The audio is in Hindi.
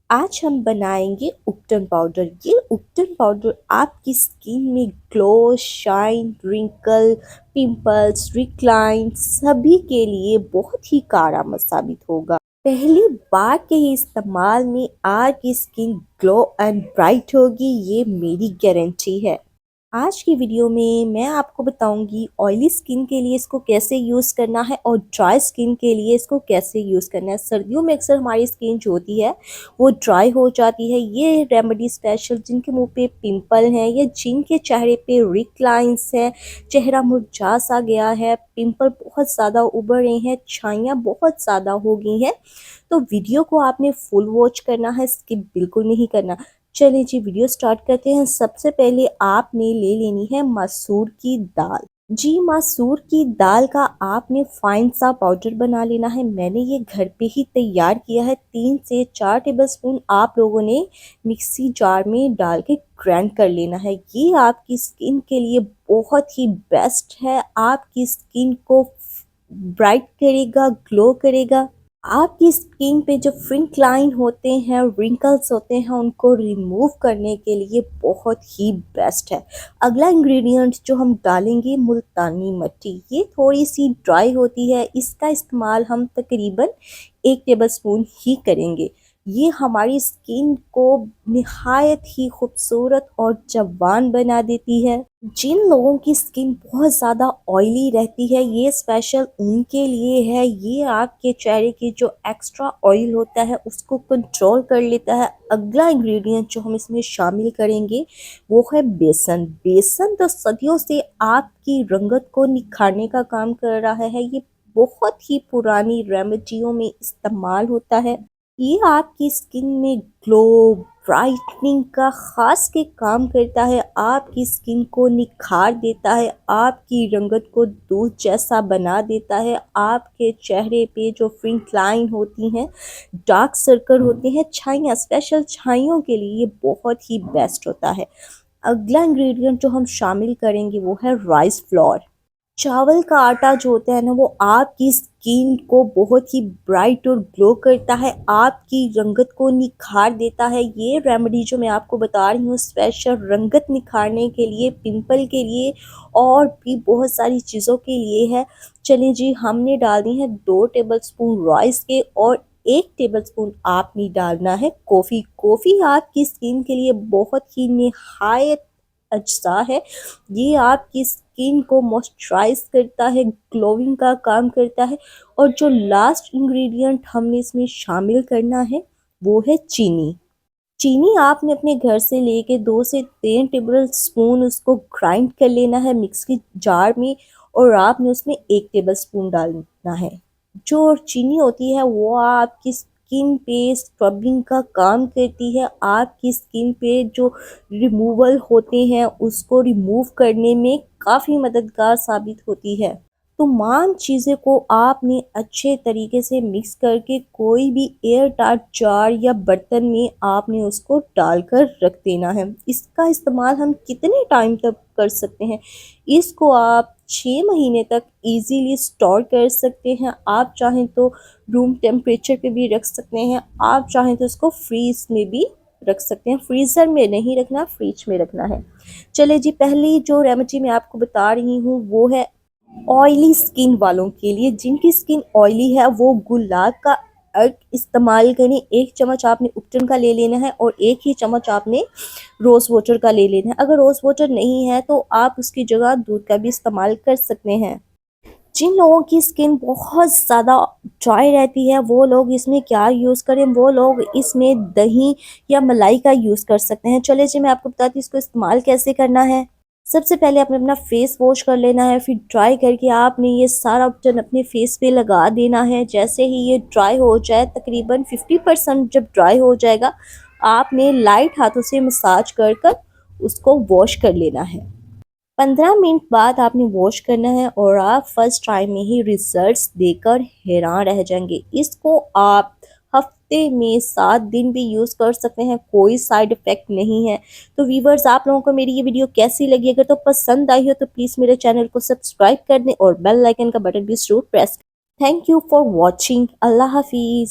आज हम बनाएंगे उपटन पाउडर। ये उपटन पाउडर आपकी स्किन में glow, shine, wrinkle, pimples, recline सभी के लिए बहुत ही कारगर साबित होगा। पहली बार के ही इस्तेमाल में आपकी स्किन ग्लो एंड ब्राइट होगी, ये मेरी गारंटी है। आज की वीडियो में मैं आपको बताऊंगी ऑयली स्किन के लिए इसको कैसे यूज़ करना है और ड्राई स्किन के लिए इसको कैसे यूज़ करना है। सर्दियों में अक्सर हमारी स्किन जो होती है वो ड्राई हो जाती है। ये रेमेडी स्पेशल जिनके मुंह पे पिंपल हैं या जिनके चेहरे पे रिक लाइंस है, चेहरा मुरझा सा गया है, पिंपल बहुत ज़्यादा उभर रहे हैं, छाइयाँ बहुत ज़्यादा हो गई हैं, तो वीडियो को आपने फुल वॉच करना है, स्किप बिल्कुल नहीं करना। चलिए जी वीडियो स्टार्ट करते हैं। सबसे पहले आपने ले लेनी है मसूर की दाल। जी मसूर की दाल का आपने फाइन सा पाउडर बना लेना है। मैंने ये घर पे ही तैयार किया है। 3 से 4 टेबलस्पून आप लोगों ने मिक्सी जार में डाल के ग्राइंड कर लेना है। ये आपकी स्किन के लिए बहुत ही बेस्ट है, आपकी स्किन को ब्राइट करेगा, ग्लो करेगा। आपकी स्किन पे जो फ्रिंक लाइन होते हैं, रिंकल्स होते हैं, उनको रिमूव करने के लिए बहुत ही बेस्ट है। अगला इंग्रेडिएंट जो हम डालेंगे मुल्तानी मिट्टी। ये थोड़ी सी ड्राई होती है, इसका इस्तेमाल हम तकरीबन 1 टेबलस्पून ही करेंगे। ये हमारी स्किन को निहायत ही खूबसूरत और जवान बना देती है। जिन लोगों की स्किन बहुत ज़्यादा ऑयली रहती है, ये स्पेशल उनके लिए है। ये आपके चेहरे की जो एक्स्ट्रा ऑयल होता है उसको कंट्रोल कर लेता है। अगला इंग्रेडिएंट जो हम इसमें शामिल करेंगे वो है बेसन। बेसन तो सदियों से आपकी रंगत को निखारने का काम कर रहा है। ये बहुत ही पुरानी रेमेडियों में इस्तेमाल होता है। ये आपकी स्किन में ग्लो, ब्राइटनिंग का खास के काम करता है, आपकी स्किन को निखार देता है, आपकी रंगत को दूध जैसा बना देता है। आपके चेहरे पे जो फ्रिंक लाइन होती हैं, डार्क सर्कल होते हैं, छाइयाँ, स्पेशल छाइयों के लिए ये बहुत ही बेस्ट होता है। अगला इंग्रेडिएंट जो हम शामिल करेंगे वो है राइस फ्लोर। चावल का आटा जो होता है ना, वो आपकी स्किन को बहुत ही ब्राइट और ग्लो करता है, आपकी रंगत को निखार देता है। ये रेमेडी जो मैं आपको बता रही हूँ स्पेशल रंगत निखारने के लिए, पिंपल के लिए और भी बहुत सारी चीज़ों के लिए है। चलिए जी, हमने डाल दी है 2 टेबलस्पून राइस के और 1 टेबलस्पून आपने डालना है कॉफ़ी। कॉफ़ी आपकी स्किन के लिए बहुत ही निहायत अज्जा है। ये आपकी स्किन को मॉइस्चराइज करता है, ग्लोइंग का काम करता है। और जो लास्ट इंग्रेडिएंट हमने इसमें शामिल करना है वो है चीनी। चीनी आपने अपने घर से लेके 2 से 3 टेबल स्पून उसको ग्राइंड कर लेना है मिक्स की जार में, और आपने उसमें 1 टेबल स्पून डालना है। जो चीनी होती है वो आपकी स्किन पे स्क्रबिंग का काम करती है, आपकी स्किन पे जो रिमूवल होते हैं उसको रिमूव करने में काफ़ी मददगार साबित होती है। तमाम चीज़ें को आपने अच्छे तरीके से मिक्स करके कोई भी एयर टाइट जार या बर्तन में आपने उसको डालकर रख देना है। इसका इस्तेमाल हम कितने टाइम तक कर सकते हैं? इसको आप 6 महीने तक इजीली स्टोर कर सकते हैं। आप चाहें तो रूम टेम्परेचर पे भी रख सकते हैं, आप चाहें तो इसको फ्रीज में भी रख सकते हैं। फ्रीज़र में नहीं रखना, फ्रिज में रखना है। चले जी, पहली जो रेमेडी मैं आपको बता रही हूँ वो है ऑयली स्किन वालों के लिए। जिनकी स्किन ऑयली है वो गुलाब का अर्क इस्तेमाल करें। 1 चम्मच आपने उपटन का ले लेना है और 1 ही चम्मच आपने रोज़ वाटर का ले लेना है। अगर रोज़ वाटर नहीं है तो आप उसकी जगह दूध का भी इस्तेमाल कर सकते हैं। जिन लोगों की स्किन बहुत ज़्यादा ड्राई रहती है वो लोग इसमें क्या यूज़ करें, वो लोग इसमें दही या मलाई का यूज़ कर सकते हैं। चलिए जी, मैं आपको बताती हूँ इसको इस्तेमाल कैसे करना है। सबसे पहले आपने अपना फेस वॉश कर लेना है, फिर ड्राई करके आपने ये सारा ऑप्शन अपने फेस पे लगा देना है। जैसे ही ये ड्राई हो जाए, तकरीबन 50% जब ड्राई हो जाएगा, आपने लाइट हाथों से मसाज कर कर उसको वॉश कर लेना है। 15 मिनट बाद आपने वॉश करना है और आप फर्स्ट टाइम में ही रिजल्ट्स देकर हैरान रह जाएंगे। इसको आप हफ्ते में 7 दिन भी यूज़ कर सकते हैं, कोई साइड इफ़ेक्ट नहीं है। तो व्यूवर्स, आप लोगों को मेरी ये वीडियो कैसी लगी? अगर तो पसंद आई हो तो प्लीज़ मेरे चैनल को सब्सक्राइब कर दें और बेल आइकन का बटन भी ज़रूर press. Thank you for watching. अल्लाह हाफिज़।